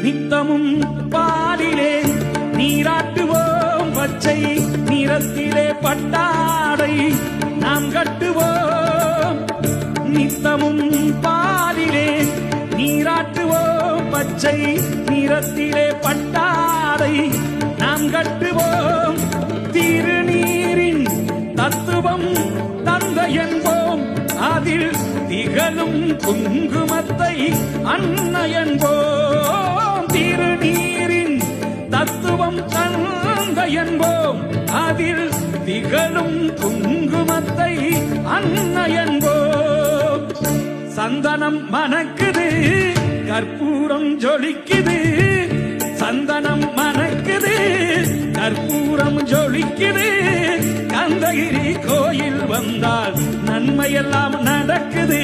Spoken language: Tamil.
நித்தமும் பாலிலே நீராட்டுவோம், பச்சை நிறத்திலே பட்டாடை நாம் கட்டுவோம். நித்தமும் பாலிலே நீராட்டுவோம், பச்சை நிறத்திலே பட்டாடை நாம் கட்டுவோம். திருநீரின் தத்துவம் தந்தை என்போம், அதில் திகழும் குங்குமத்தை அன்னை என்போம். திருநீரின் தத்துவம் தந்தை என்போம், அதில் திகழும் குங்குமத்தை அன்னை என்போம். சந்தனம் மணக்குது, கற்பூரம் ஜொலிக்குது, சந்தனம் மணக்குது, கற்பூரம் ஜொலிக்குது. கந்தகிரி கோயில் வந்தால் நன்மையெல்லாம் நடக்குது.